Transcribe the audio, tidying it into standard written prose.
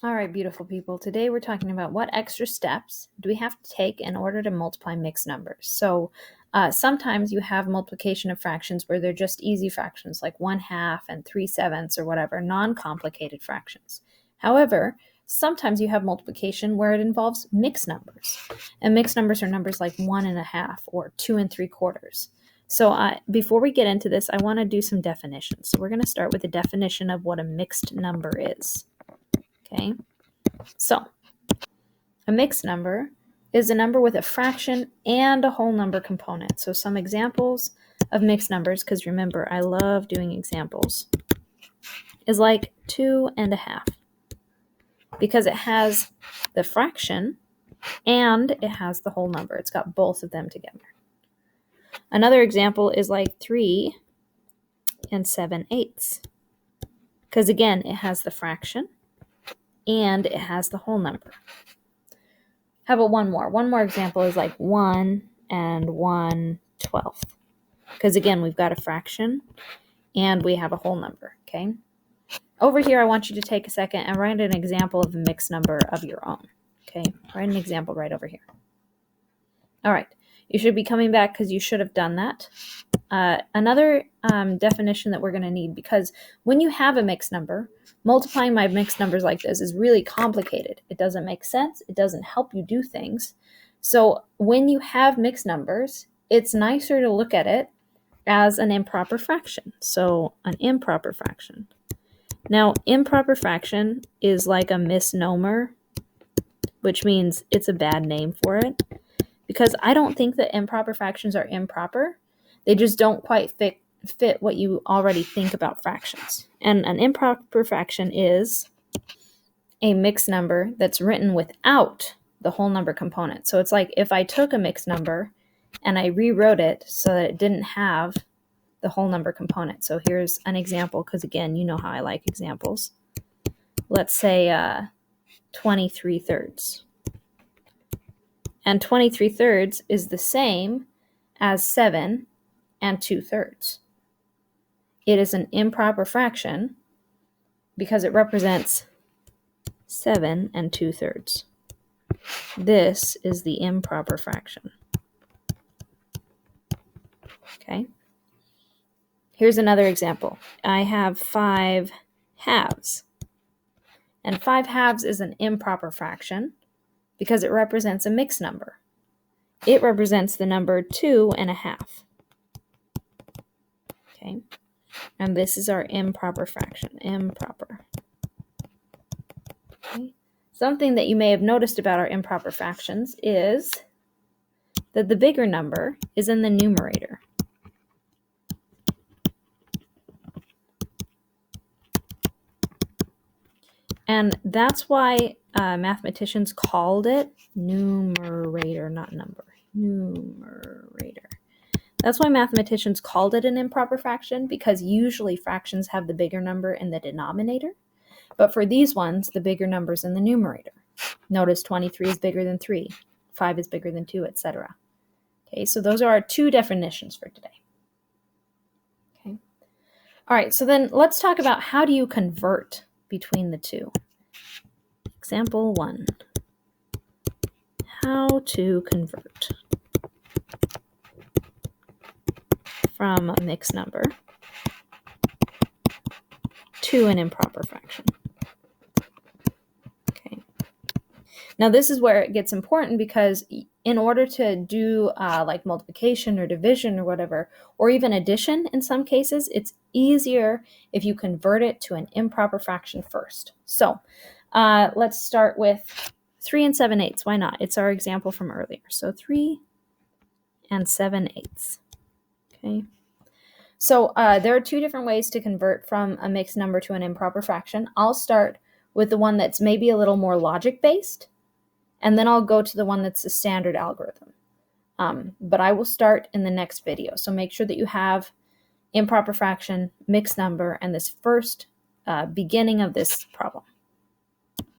All right, beautiful people. Today we're talking about what extra steps do we have to take in order to multiply mixed numbers. So sometimes you have multiplication of fractions where they're just easy fractions like 1/2 and 3/7 or whatever, non-complicated fractions. However, sometimes you have multiplication where it involves mixed numbers. And mixed numbers are numbers like 1/2 or 2 3/4. So before we get into this, I want to do some definitions. So we're going to start with a definition of what a mixed number is. Okay, so a mixed number is a number with a fraction and a whole number component. So some examples of mixed numbers, because remember, I love doing examples, is like 2/2, because it has the fraction and it has the whole number. It's got both of them together. Another example is like 3 7/8, because again, it has the fraction and it has the whole number. How about one more? One more example is like 1 1/12, because again, we've got a fraction and we have a whole number, okay? Over here, I want you to take a second and write an example of a mixed number of your own, okay? Write an example right over here. All right, you should be coming back because you should have done that. Another definition that we're going to need, because when you have a mixed number, multiplying by mixed numbers like this is really complicated. It doesn't make sense. It doesn't help you do things. So when you have mixed numbers, it's nicer to look at it as an improper fraction. So an improper fraction. Now, improper fraction is like a misnomer, which means it's a bad name for it, because I don't think that improper fractions are improper. They just don't quite fit what you already think about fractions. And an improper fraction is a mixed number that's written without the whole number component. So it's like if I took a mixed number and I rewrote it so that it didn't have the whole number component. So here's an example, because again, you know how I like examples. Let's say 23/3. And 23/3 is the same as 7 2/3. It is an improper fraction because it represents 7 2/3. This is the improper fraction. Okay. Here's another example. I have 5/2. And 5/2 is an improper fraction because it represents a mixed number. It represents the number 2/2. Okay. And this is our improper fraction. Improper. Okay. Something that you may have noticed about our improper fractions is that the bigger number is in the numerator. And that's why mathematicians called it numerator, not number. Numerator. That's why mathematicians called it an improper fraction, because usually fractions have the bigger number in the denominator. But for these ones, the bigger number is in the numerator. Notice 23 is bigger than 3, 5 is bigger than 2, etc. Okay, so those are our two definitions for today. Okay. All right, so then let's talk about how do you convert between the two. Example 1. How to convert from a mixed number to an improper fraction. Okay. Now this is where it gets important, because in order to do like multiplication or division or whatever, or even addition in some cases, it's easier if you convert it to an improper fraction first. So let's start with 3 7/8. Why not? It's our example from earlier. So 3 7/8. Okay. So there are two different ways to convert from a mixed number to an improper fraction. I'll start with the one that's maybe a little more logic-based, and then I'll go to the one that's the standard algorithm. But I will start in the next video. So make sure that you have improper fraction, mixed number, and this first beginning of this problem.